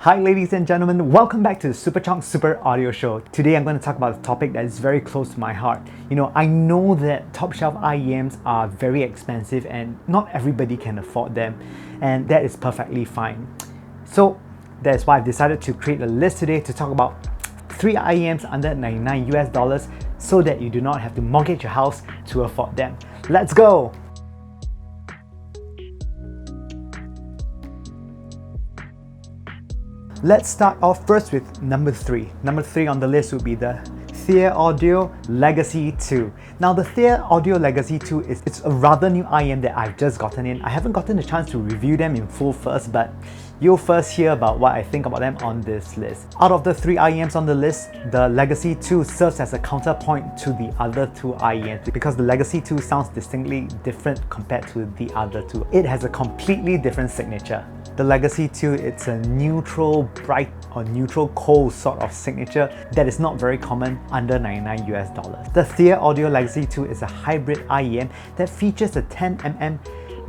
Hi ladies and gentlemen, welcome back to the Superchunk Super Audio Show. Today I'm going to talk about a topic that is very close to my heart. I know that top shelf IEMs are very expensive and not everybody can afford them, and that is perfectly fine. So that's why I've decided to create a list today to talk about 3 IEMs under 99 US dollars so that you do not have to mortgage your house to afford them. Let's go! Let's start off first with number 3. Number 3 on the list would be the Thieaudio Legacy 2. Now the Thieaudio Legacy 2 it's a rather new IEM that I've just gotten in. I haven't gotten the chance to review them in full first, but you'll first hear about what I think about them on this list. Out of the 3 IEMs on the list, the Legacy 2 serves as a counterpoint to the other 2 IEMs because the Legacy 2 sounds distinctly different compared to the other 2. It has a completely different signature. The Legacy 2, it's a neutral bright or neutral cold sort of signature that is not very common under 99 US dollars. The Thieaudio Legacy 2 is a hybrid IEM that features a 10mm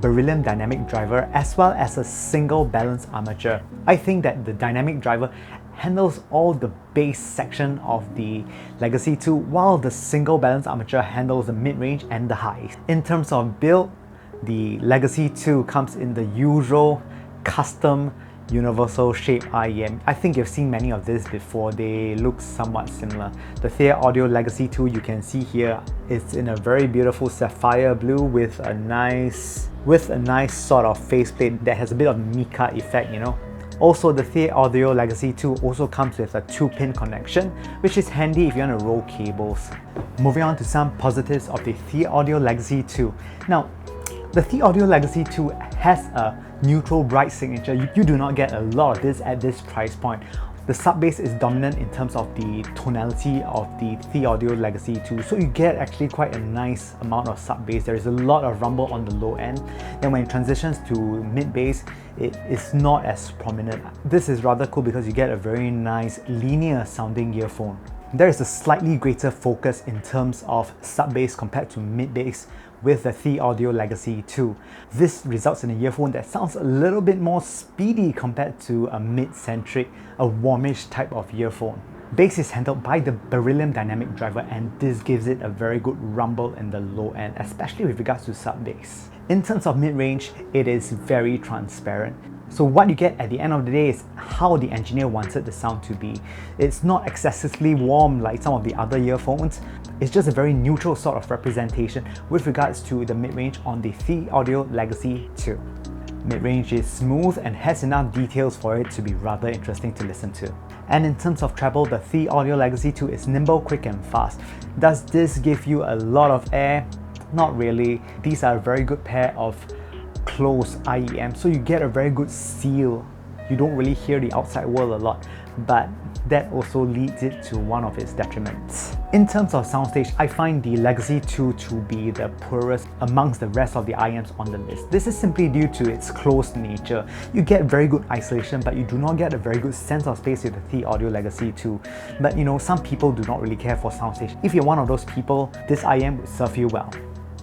beryllium dynamic driver as well as a single balance armature. I think that the dynamic driver handles all the bass section of the Legacy 2 while the single balance armature handles the mid-range and the highs. In terms of build, the Legacy 2 comes in the usual custom universal shape IEM. I think you've seen many of these before. They look somewhat similar. The Thieaudio Legacy 2 you can see here, it's in a very beautiful sapphire blue with a nice sort of faceplate that has a bit of mica effect, Also, the Thieaudio Legacy 2 also comes with a 2-pin connection, which is handy if you want to roll cables. Moving on to some positives of the Thieaudio Legacy 2. Now, the Thieaudio Legacy 2 has a neutral bright signature. You do not get a lot of this at this price point. The sub bass is dominant in terms of the tonality of the Thieaudio Legacy 2, so you get actually quite a nice amount of sub bass. There is a lot of rumble on the low end. Then when it transitions to mid bass, it is not as prominent. This is rather cool because you get a very nice linear sounding earphone. There is a slightly greater focus in terms of sub bass compared to mid bass with the Thieaudio Legacy 2. This results in a earphone that sounds a little bit more speedy compared to a mid-centric, a warmish type of earphone. Bass is handled by the beryllium dynamic driver, and this gives it a very good rumble in the low end, especially with regards to sub bass. In terms of mid-range, it is very transparent. So what you get at the end of the day is how the engineer wanted the sound to be. It's not excessively warm like some of the other earphones. It's just a very neutral sort of representation with regards to the mid-range on the Thieaudio Legacy 2. Mid-range is smooth and has enough details for it to be rather interesting to listen to. And in terms of treble, the Thieaudio Legacy 2 is nimble, quick and fast. Does this give you a lot of air? Not really. These are a very good pair of close IEM, so you get a very good seal. You don't really hear the outside world a lot, but that also leads it to one of its detriments. In terms of soundstage, I find the Legacy 2 to be the poorest amongst the rest of the IEMs on the list. This is simply due to its closed nature. You get very good isolation, but you do not get a very good sense of space with the Thieaudio Legacy 2. But some people do not really care for soundstage. If you're one of those people, this IEM would serve you well.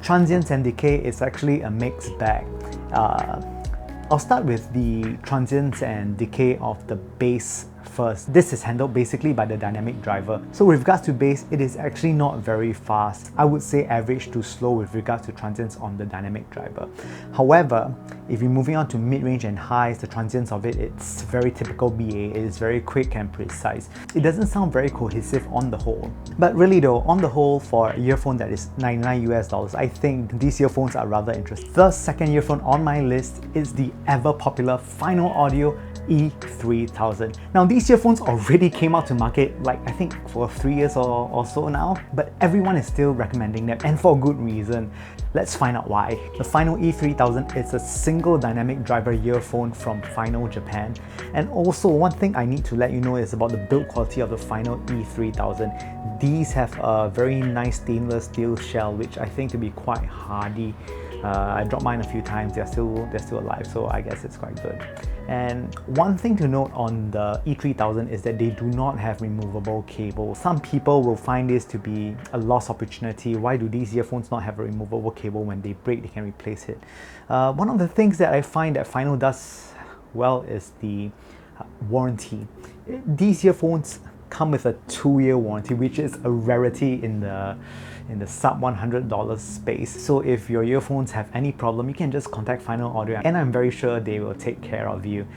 Transients and decay is actually a mixed bag. I'll start with the transients and decay of the bass first. This is handled basically by the dynamic driver. So with regards to bass, it is actually not very fast. I would say average to slow with regards to transients on the dynamic driver. However, if you're moving on to mid-range and highs, the transients of it's very typical BA. It is very quick and precise. It doesn't sound very cohesive on the whole. But really though, on the whole, for a earphone that is 99 US dollars, I think these earphones are rather interesting. The second earphone on my list is the ever popular Final Audio E3000. Now these earphones already came out to market I think for 3 years or so now, but everyone is still recommending them, and for good reason. Let's find out why. The Final E3000 is a single dynamic driver earphone from Final Japan. And also one thing I need to let you know is about the build quality of the Final E3000. These have a very nice stainless steel shell, which I think to be quite hardy. I dropped mine a few times. They're still alive, so I guess it's quite good. And one thing to note on the E3000 is that they do not have removable cables. Some people will find this to be a lost opportunity. Why do these earphones not have a removable cable? When they break, they can replace it. One of the things that I find that Final does well is the warranty. These earphones come with a 2-year warranty, which is a rarity in the sub $100 space. So if your earphones have any problem, you can just contact Final Audio and I'm very sure they will take care of you.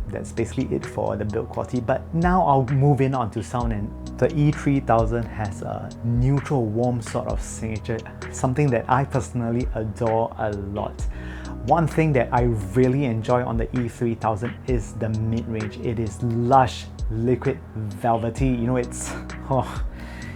That's basically it for the build quality. But now I'll move in onto sound, and the E3000 has a neutral warm sort of signature, something that I personally adore a lot. One thing that I really enjoy on the E3000 is the mid-range. It is lush, liquid, velvety. You know,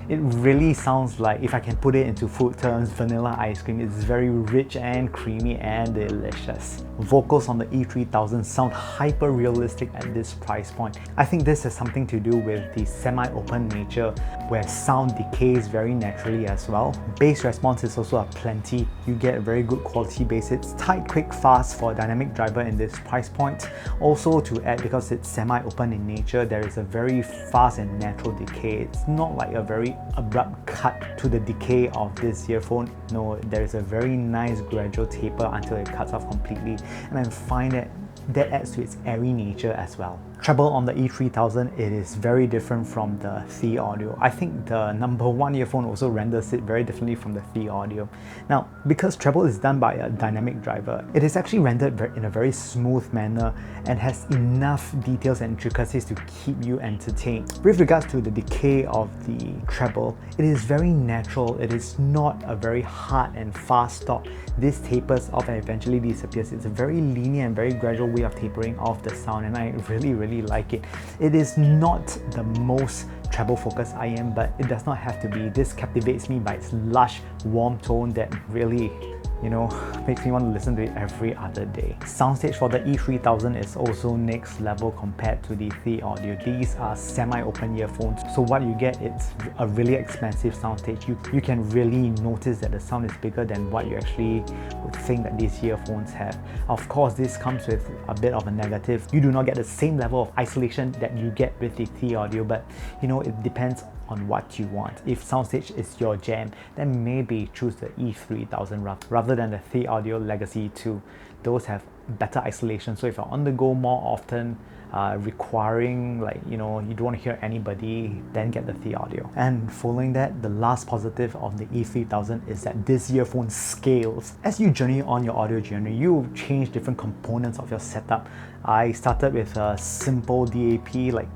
it really sounds like, if I can put it into food terms, vanilla ice cream. It's very rich and creamy and delicious. Vocals on the E3000 sound hyper realistic at this price point. I think this has something to do with the semi-open nature where sound decays very naturally as well. Bass response is also aplenty. You get a very good quality bass. It's tight, quick, fast for a dynamic driver in this price point. Also to add, because it's semi-open in nature, there is a very fast and natural decay. It's not like a very abrupt cut to the decay of this earphone. No, there is a very nice gradual taper until it cuts off completely, and I find that adds to its airy nature as well. Treble on the E3000, it is very different from the Thieaudio. I think the number one earphone also renders it very differently from the Thieaudio. Now, because treble is done by a dynamic driver, it is actually rendered in a very smooth manner and has enough details and intricacies to keep you entertained. With regards to the decay of the treble, it is very natural. It is not a very hard and fast stop. This tapers off and eventually disappears. It's a very linear and very gradual way of tapering off the sound, and I really like it. It is not the most treble focused IEM, but it does not have to be. This captivates me by its lush, warm tone that really, you know, makes me want to listen to it every other day. Soundstage for the E3000 is also next level compared to the Thieaudio. These are semi-open earphones, so what you get, it's a really expensive soundstage. You can really notice that the sound is bigger than what you actually would think that these earphones have. Of course, this comes with a bit of a negative. You do not get the same level of isolation that you get with the Thieaudio, but you know, it depends on what you want. If soundstage is your jam, then maybe choose the E3000 rather than the Thieaudio Legacy 2. Those have better isolation, so if you're on the go more often, requiring, like, you know, you don't want to hear anybody, then get the Thieaudio. And following that, the last positive of the E3000 is that this earphone scales. As you journey on your audio journey, you change different components of your setup. I started with a simple DAP, like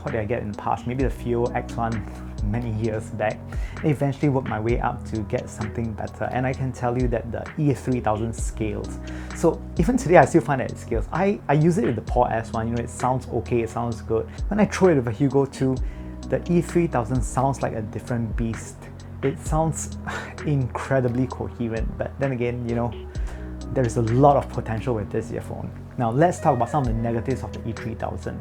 what did I get in the past? Maybe the Thieaudio X1 many years back. I eventually worked my way up to get something better, and I can tell you that the E3000 scales. So even today, I still find that it scales. I use it with the Paul S1, you know, it sounds okay, it sounds good. When I throw it with a Hugo 2, the E3000 sounds like a different beast. It sounds incredibly coherent, but then again, you know, there is a lot of potential with this earphone. Now let's talk about some of the negatives of the E3000.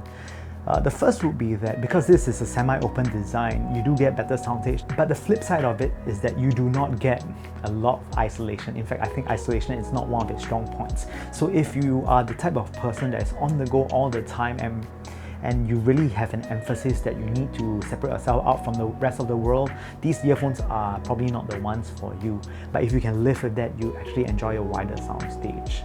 The first would be that because this is a semi-open design, you do get better soundstage, but the flip side of it is that you do not get a lot of isolation. In fact, I think isolation is not one of its strong points. So if you are the type of person that is on the go all the time and you really have an emphasis that you need to separate yourself out from the rest of the world, these earphones are probably not the ones for you. But if you can live with that, you actually enjoy a wider soundstage.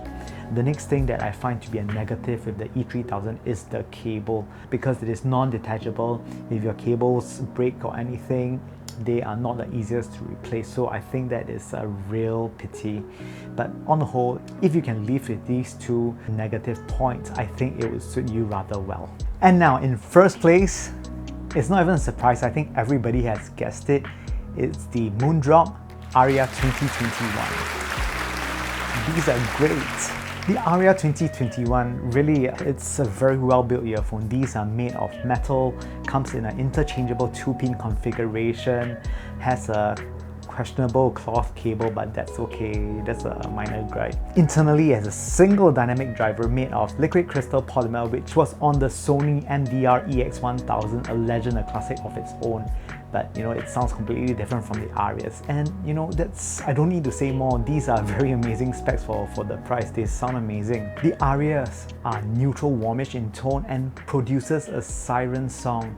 The next thing that I find to be a negative with the E3000 is the cable. Because it is non-detachable, if your cables break or anything, they are not the easiest to replace. So I think that is a real pity. But on the whole, if you can live with these two negative points, I think it would suit you rather well. And now in first place, it's not even a surprise, I think everybody has guessed it. It's the Moondrop Aria 2021. These are great. The Aria 2021, really, it's a very well-built earphone. These are made of metal, comes in an interchangeable 2-pin configuration, has a questionable cloth cable, but that's okay, that's a minor gripe. Internally, it has a single dynamic driver made of liquid crystal polymer, which was on the Sony NDR EX1000, a legend, a classic of its own. But you know, it sounds completely different from the Arias, and you know, I don't need to say more. These are very amazing specs for the price. They sound amazing. The Arias are neutral warmish in tone and produces a siren song.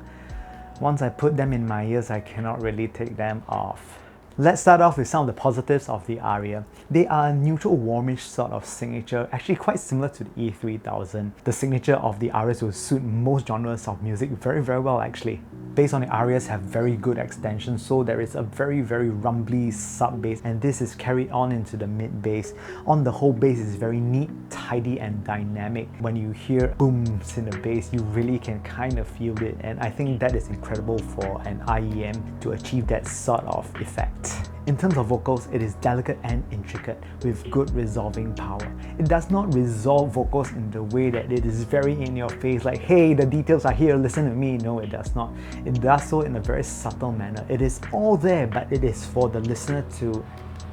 Once I put them in my ears, I cannot really take them off. Let's start off with some of the positives of the Aria. They are a neutral warmish sort of signature, actually quite similar to the E3000. The signature of the Arias will suit most genres of music very well actually. Bass on the Arias have very good extension, so there is a very rumbly sub bass, and this is carried on into the mid bass. On the whole, bass is very neat, tidy and dynamic. When you hear booms in the bass, you really can kind of feel it, and I think that is incredible for an IEM to achieve that sort of effect. In terms of vocals, it is delicate and intricate with good resolving power. It does not resolve vocals in the way that it is very in your face, like, hey, the details are here, listen to me. No, it does not. It does so in a very subtle manner. It is all there, but it is for the listener to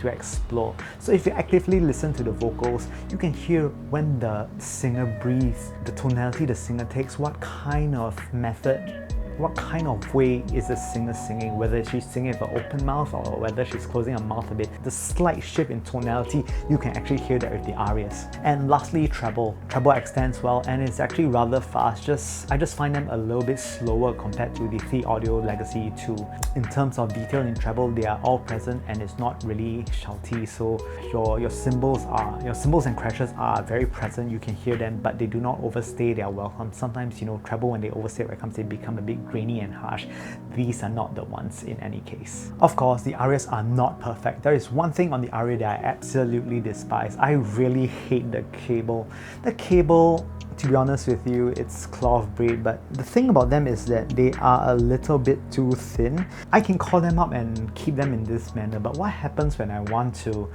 explore. So if you actively listen to the vocals, you can hear when the singer breathes, the tonality the singer takes, what kind of method, what kind of way is the singer singing, whether she's singing with an open mouth or whether she's closing her mouth a bit. The slight shift in tonality, you can actually hear that with the Arias. And lastly, treble. Treble extends well and it's actually rather fast. I just find them a little bit slower compared to the Thieaudio Legacy 2. In terms of detail in treble, they are all present and it's not really shouty, so your cymbals and crashes are very present. You can hear them, but they do not overstay their welcome. Sometimes, you know, treble, when they overstay their welcome, they become a bit grainy and harsh. These are not the ones in any case. Of course, the Arias are not perfect. There is one thing on the Aria that I absolutely despise. I really hate the cable. The cable, to be honest with you, it's cloth braid, but the thing about them is that they are a little bit too thin. I can call them up and keep them in this manner, but what happens when I want to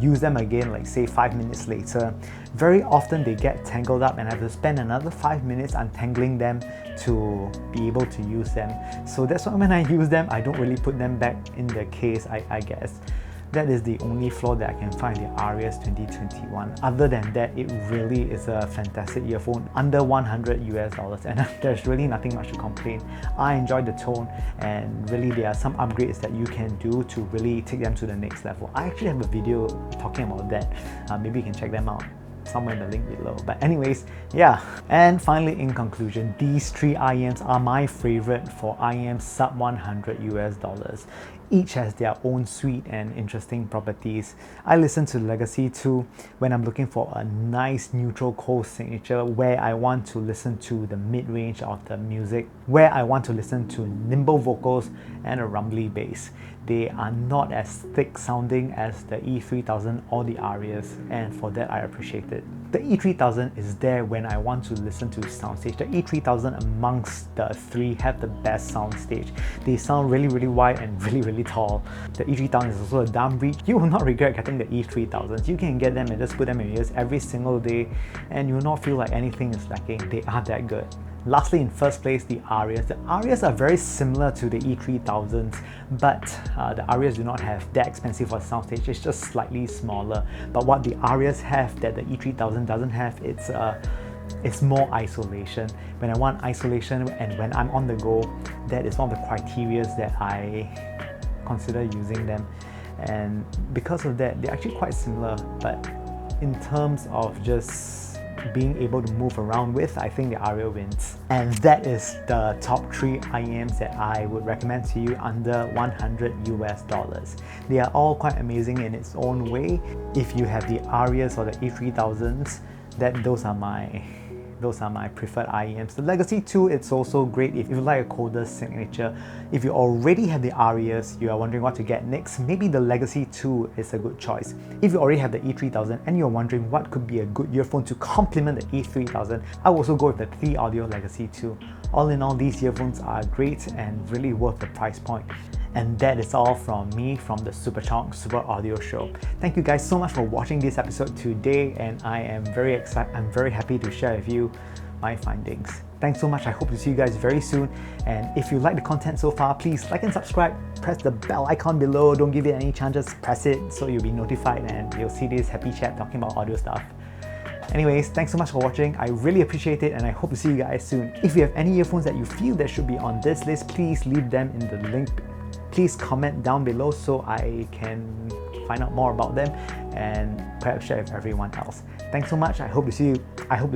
use them again, like say 5 minutes later? Very often they get tangled up and I have to spend another 5 minutes untangling them to be able to use them. So that's why when I use them, I don't really put them back in the case, I guess. That is the only flaw that I can find in the Arias 2021. Other than that, it really is a fantastic earphone, under $100 US, and there's really nothing much to complain. I enjoyed the tone, and really there are some upgrades that you can do to really take them to the next level. I actually have a video talking about that. Maybe you can check them out somewhere in the link below. But anyways, yeah. And finally, in conclusion, these three IEMs are my favorite for IEMs sub $100 US. Each has their own sweet and interesting properties. I listen to Legacy 2 when I'm looking for a nice neutral cold signature where I want to listen to the mid-range of the music, where I want to listen to nimble vocals and a rumbly bass. They are not as thick sounding as the E3000 or the Arias, and for that I appreciate it. The E3000 is there when I want to listen to soundstage. The E3000 amongst the three have the best soundstage. They sound really wide and really tall. The E3000 is also a dumb breed. You will not regret getting the E3000s. You can get them and just put them in your ears every single day and you will not feel like anything is lacking. They are that good. Lastly, in first place, the Arias. The Arias are very similar to the E3000s, but the Arias do not have that expensive of a soundstage. It's just slightly smaller. But what the Arias have that the E3000 doesn't have, it's more isolation. When I want isolation and when I'm on the go, that is one of the criteria that I consider using them. And because of that, they're actually quite similar. But in terms of just being able to move around with, I think the Aria wins. And that is the top 3 IEMs that I would recommend to you under $100 US. They are all quite amazing in its own way. If you have the Arias or the E3000s, those are my preferred IEMs. The Legacy 2, it's also great if you like a colder signature. If you already have the Arias, you are wondering what to get next, maybe the Legacy 2 is a good choice. If you already have the E3000 and you're wondering what could be a good earphone to complement the E3000, I will also go with the Thieaudio Legacy 2. All in all, these earphones are great and really worth the price point. And that is all from me from the Superchunk Super Audio Show. Thank you guys so much for watching this episode today, and I am very excited. I'm very happy to share with you my findings. Thanks so much. I hope to see you guys very soon. And if you like the content so far, please like and subscribe. Press the bell icon below. Don't give it any chance. Just press it so you'll be notified and you'll see this happy chat talking about audio stuff. Anyways, thanks so much for watching. I really appreciate it and I hope to see you guys soon. If you have any earphones that you feel that should be on this list, please leave them in the link. Please comment down below so I can find out more about them and perhaps share with everyone else. Thanks so much. I hope to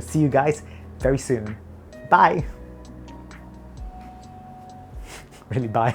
see you guys very soon. Bye. Really, bye.